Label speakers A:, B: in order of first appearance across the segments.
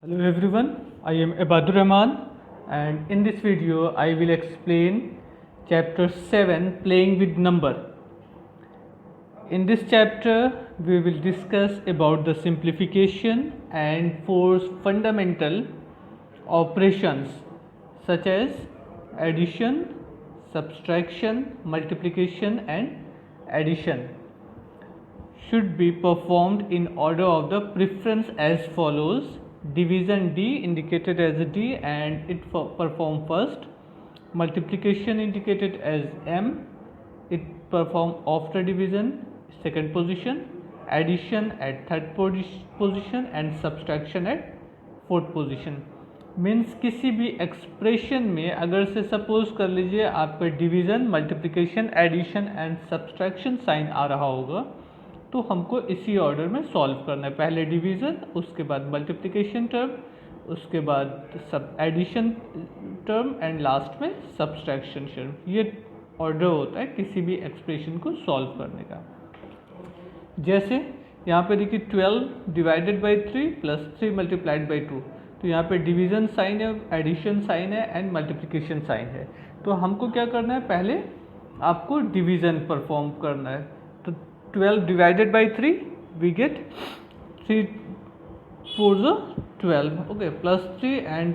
A: Hello everyone, I am Ibadur Rahman and in this video I will explain chapter 7 playing with number. In this chapter we will discuss about the simplification and four fundamental operations such as addition, subtraction, multiplication and addition should be performed in order of the preference as follows: division D indicated as D and it perform first, multiplication indicated as M, it perform after division second position, addition at third position and subtraction at fourth position. Means किसी भी expression में अगर से suppose कर लीजिए आपका division, multiplication, addition and subtraction sign आ रहा होगा तो हमको इसी ऑर्डर में सॉल्व करना है. पहले डिवीज़न, उसके बाद मल्टीप्लिकेशन टर्म, उसके बाद सब एडिशन टर्म एंड लास्ट में सब्सट्रैक्शन टर्म. ये ऑर्डर होता है किसी भी एक्सप्रेशन को सॉल्व करने का. जैसे यहाँ पे देखिए 12 divided by 3 plus 3 multiplied by 2, तो यहाँ पे डिवीज़न साइन है, एडिशन साइन है एंड मल्टीप्लिकेशन साइन है. तो हमको क्या करना है, पहले आपको डिवीज़न परफॉर्म करना है. तो 12 divided by 3 we get 3 4 12, okay, plus 3 and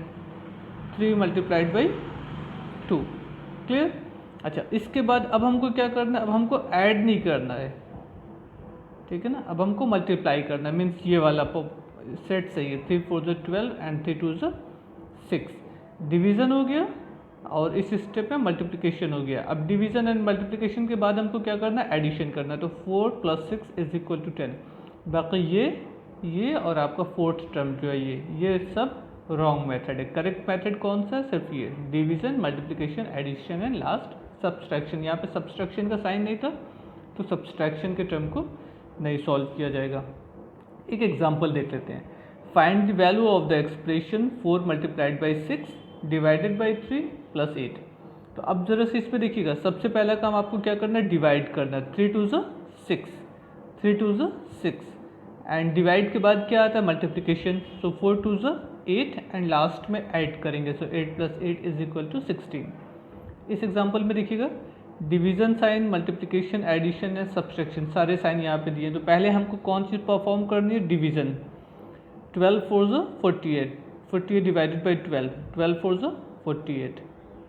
A: 3 multiplied by 2. Clear. अच्छा, इसके बाद अब हमको क्या करना है, अब हमको ऐड नहीं करना है, ठीक है ना. अब हमको मल्टीप्लाई करना है, मीन्स ये वाला सेट सही है. 3 4 12 एंड 3 2 6. डिवीज़न हो गया और इस स्टेप में मल्टीप्लिकेशन हो गया. अब डिवीज़न एंड मल्टीप्लिकेशन के बाद हमको क्या करना है, एडिशन करना है. तो 4 प्लस 6 इज इक्वल टू 10. बाकी ये और आपका फोर्थ टर्म जो है ये सब रॉन्ग मेथड है. करेक्ट मेथड कौन सा है, सिर्फ ये division, multiplication, addition and last subtraction. यहाँ पे सब्सट्रैक्शन का साइन नहीं था तो सब्सट्रैक्शन के टर्म को नहीं सॉल्व किया जाएगा. एक एग्जांपल देख लेते हैं. Find the value of the expression 4 multiplied by 6 divided by 3 plus 8. तो अब जरा से इस पर देखिएगा, सबसे पहला काम आपको क्या करना है, डिवाइड करना है. 3 2 6, 3 2 6 एंड डिवाइड के बाद क्या आता है, मल्टीप्लिकेशन. सो 4 2 8 एंड लास्ट में ऐड करेंगे. So 8 plus 8 is equal to 16. इस एग्जाम्पल में देखिएगा division sign, multiplication, addition and subtraction सारे साइन यहाँ पे दिए. तो पहले हमको कौन चीज़ परफॉर्म करनी है, division. 12 4 48, 48 divided by 12, 12 4 48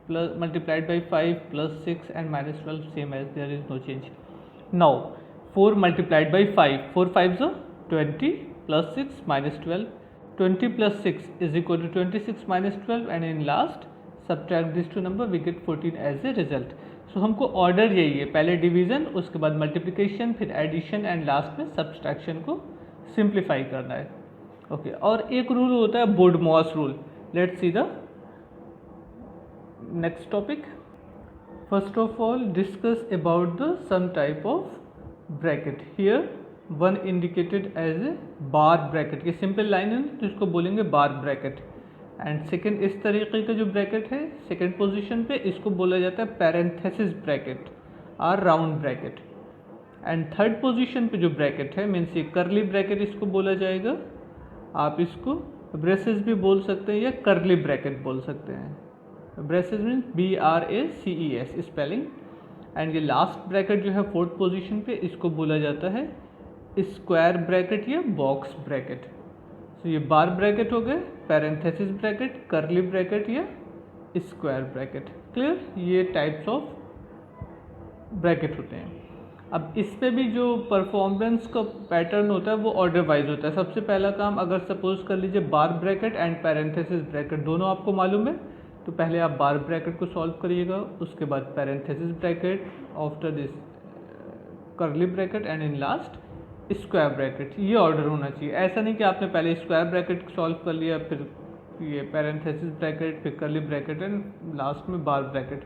A: plus multiplied by 5 plus 6 and minus 12 same as, there is no change. Now 4 multiplied by 5, 4 5 20 plus 6 minus 12, 20 plus 6 is equal to 26 minus 12 and in last subtract this two number we get 14 as a result. So हमको order यही है, पहले division, उसके बाद multiplication, फिर addition and last में subtraction को simplify करना है. ओके, और एक रूल होता है BODMAS rule. Let's see the next topic. First of all discuss about the some type of bracket. Here one indicated as a bar bracket. ये simple line है तो इसको बोलेंगे बार ब्रैकेट. एंड सेकेंड इस तरीके का जो ब्रैकेट है सेकेंड पोजीशन पे, इसको बोला जाता है पैरेंथेसिस ब्रैकेट और round bracket. And third position पे जो ब्रैकेट है, मीन्स ये करली ब्रैकेट इसको बोला जाएगा. आप इसको ब्रेसेस भी बोल सकते हैं या करली ब्रैकेट बोल सकते हैं. Braces means BRACES spelling. And ये लास्ट ब्रैकेट जो है फोर्थ पोजीशन पे, इसको बोला जाता है स्क्वायर ब्रैकेट या बॉक्स ब्रैकेट. तो ये बार ब्रैकेट हो गए, पैरेंथेसिस ब्रैकेट, करली ब्रैकेट या स्क्वायर ब्रैकेट. क्लियर. ये टाइप्स ऑफ ब्रैकेट होते हैं. अब इस पे भी जो परफॉर्मेंस का पैटर्न होता है वो ऑर्डर वाइज होता है. सबसे पहला काम, अगर सपोज कर लीजिए बार ब्रैकेट एंड पैरेंथेसिस ब्रैकेट दोनों आपको मालूम है, तो पहले आप बार ब्रैकेट को सॉल्व करिएगा, उसके बाद पैरेंथेसिस ब्रैकेट, आफ्टर दिस करली bracket and in last square bracket. ये ऑर्डर होना चाहिए. ऐसा नहीं कि आपने पहले स्क्वायर ब्रैकेट सॉल्व कर लिया, फिर ये पैरेंथेसिस ब्रैकेट, फिर करली ब्रैकेट एंड लास्ट में बार ब्रैकेट.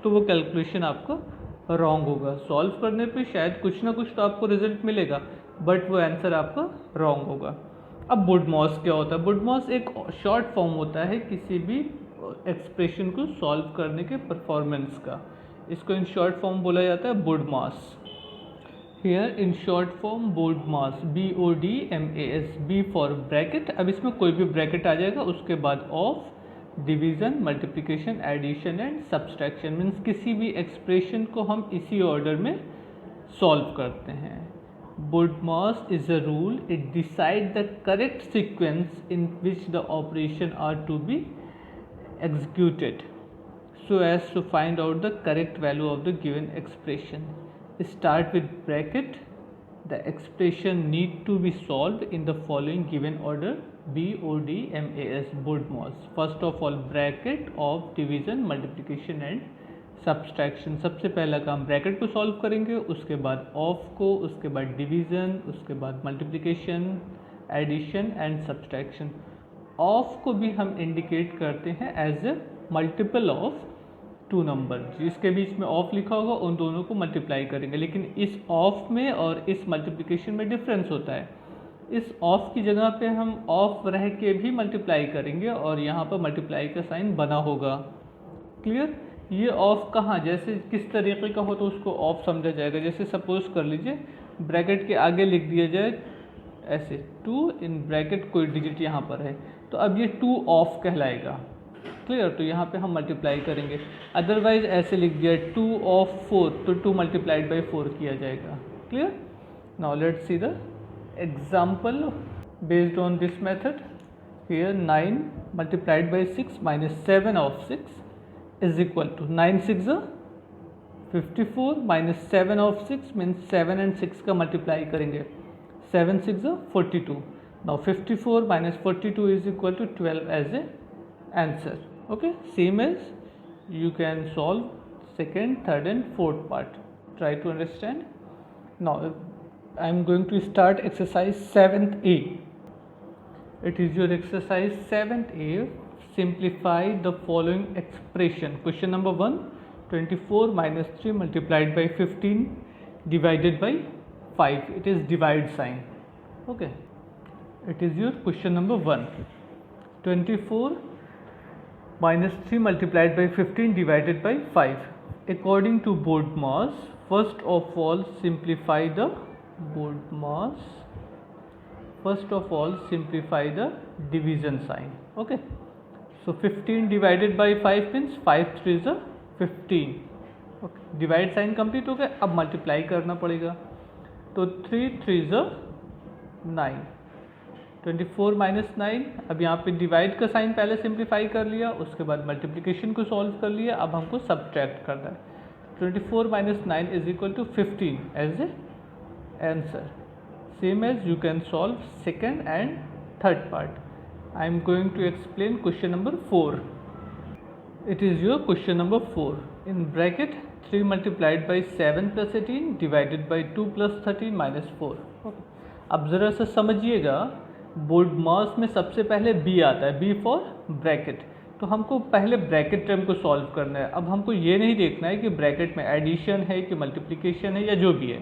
A: तो वो कैलकुलेशन आपका रॉन्ग होगा. सॉल्व करने पे शायद कुछ ना कुछ तो आपको रिजल्ट मिलेगा, बट वो आंसर आपका रॉन्ग होगा. अब बोर्ड-मॉस क्या होता है? बोर्ड-मॉस एक शॉर्ट फॉर्म होता है किसी भी एक्सप्रेशन को सॉल्व करने के परफॉर्मेंस का. इसको इन शॉर्ट फॉर्म बोला जाता है BODMAS. Here in short form BODMAS, BODMAS, B for bracket. अब इसमें कोई भी ब्रैकेट आ जाएगा, उसके बाद of, division, multiplication, addition and subtraction. Means किसी भी एक्सप्रेशन को हम इसी ऑर्डर में सॉल्व करते हैं। BODMAS is a rule, it decides the correct sequence in which the operation are to be executed so as to find out the correct value of the given expression. Start with bracket. The expression need to be solved in the following given order: BODMAS, BODMAS. First of all, bracket of division, multiplication and subtraction. सबसे पहला काम bracket को solve करेंगे, उसके बाद of को, उसके बाद डिवीज़न, उसके बाद multiplication, addition and subtraction. Of को भी हम इंडिकेट करते हैं as a multiple of two number. जिसके बीच में ऑफ लिखा होगा उन दोनों को मल्टीप्लाई करेंगे। लेकिन इस ऑफ में और इस मल्टीप्लिकेशन में डिफरेंस होता है। इस ऑफ की जगह पे हम ऑफ रह के भी मल्टीप्लाई करेंगे और यहाँ पर मल्टीप्लाई का साइन बना होगा। क्लियर? ये ऑफ कहाँ, जैसे किस तरीके का हो तो उसको ऑफ समझा जाएगा। जैसे सपोज कर लीजिए ब्रैकेट के आगे लिख दिया जाए ऐसे 2 इन ब्रैकेट, कोई डिजिट यहाँ पर है तो अब ये 2 ऑफ कहलाएगा। क्लियर? तो यहाँ पे हम मल्टीप्लाई करेंगे। अदरवाइज ऐसे लिख दिया 2 ऑफ 4 तो 2 मल्टीप्लाइड बाई 4 किया जाएगा। Clear? Now let's see the example based on this method. Here 9 multiplied by 6 minus 7 of 6 is equal to 9 6 54 minus 7 of 6 means 7 and 6 का मल्टीप्लाई करेंगे। 7 6 42। now 54 minus 42 is equal to 12 as a answer. Okay, same as you can solve second, third and fourth part. Try to understand. Now I am going to start exercise 7th A. It is your exercise 7th A. Simplify the following expression. Question number 1, 24 minus 3 multiplied by 15 divided by 5. It is divide sign. Okay, it is your question number 1. 24 minus 3 multiplied by 15 divided by 5. According to BODMAS, first of all simplify the BODMAS. First of all simplify the division sign. Okay. So 15 divided by 5 means 5 3 is 15. Okay. Divide sign complete हो गया, अब multiply करना पड़ेगा। तो 3 3 is 9, 24 minus 9। अब यहाँ पे divide का साइन पहले सिंप्लीफाई कर लिया, उसके बाद मल्टीप्लिकेशन को सॉल्व कर लिया। अब हमको सब्ट्रैक्ट करना है। 24 minus 9 is equal to 15 as a answer. Same as you can solve second and third part. I am going to explain question number 4. It is your question number 4. In bracket 3 multiplied by 7 plus 18 divided by 2 plus 13 minus 4. Okay. अब ज़रा सा समझिएगा, BODMAS में सबसे पहले B आता है, B for bracket. तो हमको पहले ब्रैकेट टर्म को सॉल्व करना है। अब हमको ये नहीं देखना है कि ब्रैकेट में एडिशन है कि मल्टीप्लिकेशन है या जो भी है।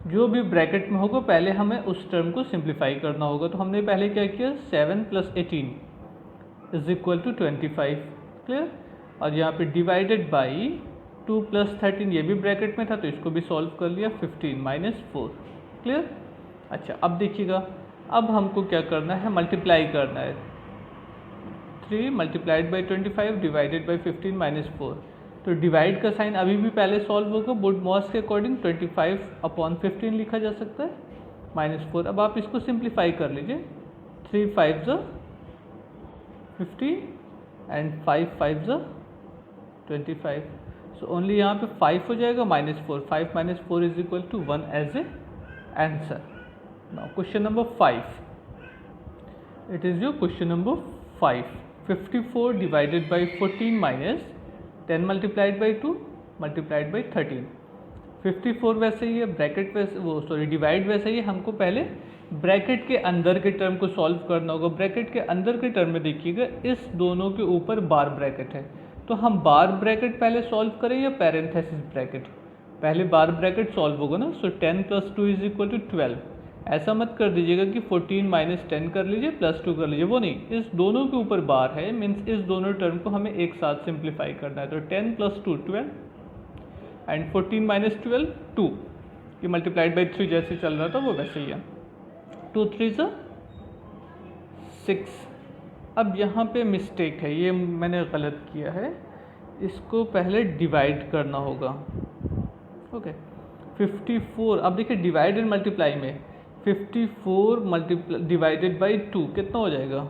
A: जो भी ब्रैकेट में होगा पहले हमें उस टर्म को सिंप्लीफाई करना होगा। तो हमने पहले क्या किया, 7 plus 18 is equal to 25। Clear? और यहाँ पे डिवाइडेड बाई 2 प्लस 13, ये भी ब्रैकेट में था तो इसको भी सॉल्व कर लिया, 15 माइनस 4। क्लियर? अच्छा, अब देखिएगा, अब हमको क्या करना है, मल्टीप्लाई करना है। 3 multiplied by 25 divided by 15 minus 4। तो डिवाइड का साइन अभी भी पहले सॉल्व होगा। BODMAS के अकॉर्डिंग 25 अपॉन 15 लिखा जा सकता है माइनस 4। अब आप इसको सिंप्लीफाई कर लीजिए। 3 5 50 एंड 5 5 25। सो ओनली यहाँ पे 5 हो जाएगा minus 4। 5 minus 4 is equal to 1 as a answer. Now question number 5. It is your question number 5. 54 divided by 14 minus 10 multiplied by 2 multiplied by 13. 54 वैसे ही है, ब्रैकेट वैसे डिवाइड वैसे ही। हमको पहले ब्रैकेट के अंदर के टर्म को सॉल्व करना होगा। ब्रैकेट के अंदर के टर्म में देखिएगा, इस दोनों के ऊपर बार ब्रैकेट है, तो हम बार ब्रैकेट पहले सॉल्व करें या पैरेंथेसिस ब्रैकेट? पहले बार ब्रैकेट सॉल्व होगा ना। सो 10 प्लस 2 इज इक्वल टू 12। ऐसा मत कर दीजिएगा कि 14 माइनस 10 कर लीजिए प्लस 2 कर लीजिए, वो नहीं। इस दोनों के ऊपर बार है, मीन्स इस दोनों टर्म को हमें एक साथ सिंप्लीफाई करना है। तो 10 प्लस 2 12 एंड 14 माइनस 12 2। कि मल्टीप्लाइड बाई 3 जैसे चल रहा था वो वैसे ही है। 2 3 6। अब यहाँ पे मिस्टेक है, ये मैंने गलत किया है, इसको पहले डिवाइड करना होगा। ओके 54, अब देखिए डिवाइड एंड मल्टीप्लाई में 54 डिवाइडेड बाई 2 कितना हो जाएगा?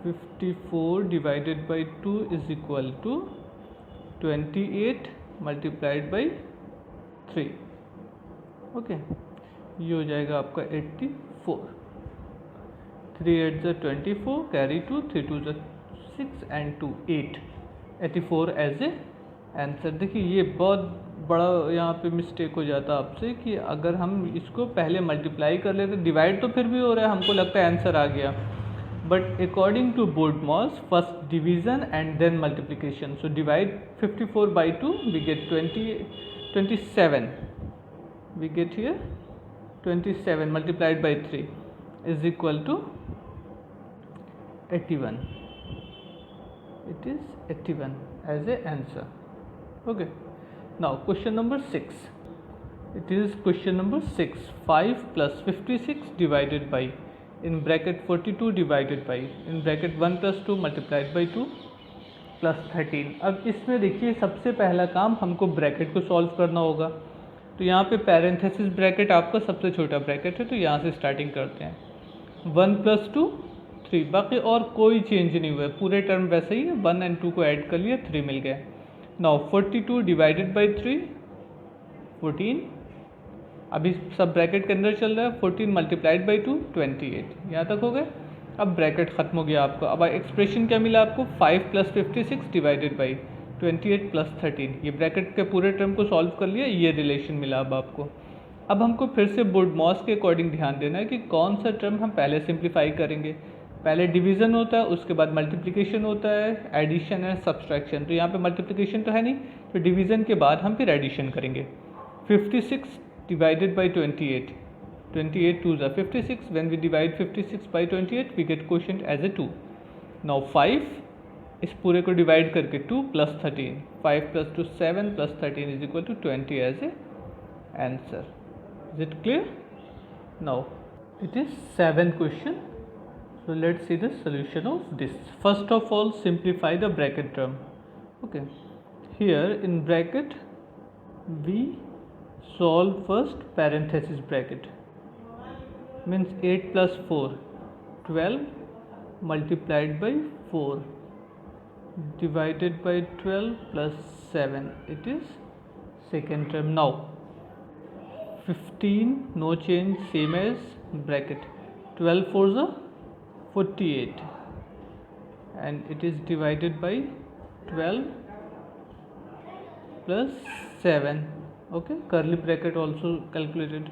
A: 54 divided by 2 is equal to 28 multiplied by 3। Okay ये हो जाएगा आपका 84। 3 8 24, carry 2, 3 2 6 and 2 8, 84 as a answer. देखिए ये बहुत बड़ा यहाँ पे मिस्टेक हो जाता है आपसे कि अगर हम इसको पहले मल्टीप्लाई कर लेते, डिवाइड तो फिर भी हो रहा है, हमको लगता है आंसर आ गया, but according to BODMAS first division and then multiplication. So divide 54 by 2 we get 27, we get here 27 multiplied by 3 is equal to 81. It is 81 as a answer. Okay, now question number 6. It is question number 6. 5 plus 56 divided by, in bracket 42 divided by, in bracket 1 plus 2 multiplied by 2 plus 13। अब इसमें देखिए सबसे पहला काम हमको bracket को solve करना होगा। तो यहाँ पे पैरेंथेसिस ब्रैकेट आपका सबसे छोटा ब्रैकेट है, तो यहाँ से स्टार्टिंग करते हैं। 1 + 2 3, बाकी और कोई चेंज नहीं हुआ है, पूरे टर्म वैसे ही है। 1 और 2 को ऐड कर लिया, 3 मिल गया। नाउ 42 डिवाइडेड बाई 3 14, अभी सब ब्रैकेट के अंदर चल रहा है। 14 मल्टीप्लाइड बाई 2 28, यहाँ तक हो गए। अब ब्रैकेट ख़त्म हो गया आपका। अब एक्सप्रेशन क्या मिला आपको? 5 + 56 डिवाइडेड बाई 28 + 13। ये ब्रैकेट के पूरे टर्म को सॉल्व कर लिया, ये रिलेशन मिला अब आपको। अब हमको फिर से बोर्डमॉस के अकॉर्डिंग ध्यान देना है कि कौन सा टर्म हम पहले सिंप्लीफाई करेंगे। पहले डिवीज़न होता है, उसके बाद मल्टीप्लिकेशन होता है, एडिशन है, सब्सट्रैक्शन। तो यहाँ पे मल्टीप्लिकेशन तो है नहीं, तो डिवीज़न के बाद हम फिर एडिशन करेंगे। 56 divided by 28, 28 2 = 56. When we divide 56 by 28, we get quotient as a 2. Now 5, इस पूरे को डिवाइड करके 2 + 13, 5 + 2 7 + 13 is equal to 20 as a answer. Is it clear? Now it is 7th question. So let's see the solution of this. First of all, simplify the bracket term. Okay, here in bracket we solve first parenthesis bracket. Means 8 + 4 12 multiplied by 4 divided by 12 plus 7, it is second term. Now 15, no change, same as bracket. 12 4 = 48 and it is divided by 12 plus 7. Okay, curly bracket also calculated.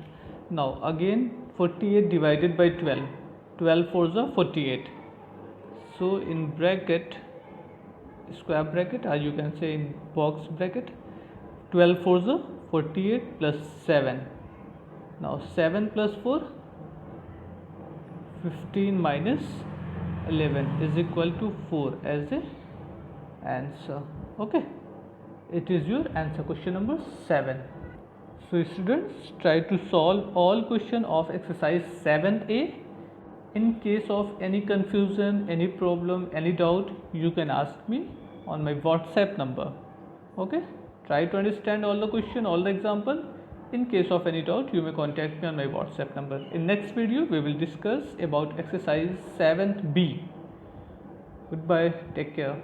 A: Now again 48 divided by 12, 12 4 = 48. So in bracket, square bracket, or you can say in box bracket, 12 4 = 48 plus 7. Now 7 plus 4, 15 minus 11 is equal to 4 as a answer. Okay, it is your answer, question number 7. So students, try to solve all question of exercise 7A. In case of any confusion, any problem, any doubt, you can ask me on my WhatsApp number. Okay, try to understand all the question, all the example. In case of any doubt, you may contact me on my WhatsApp number. In next video, we will discuss about exercise 7B. Goodbye, take care.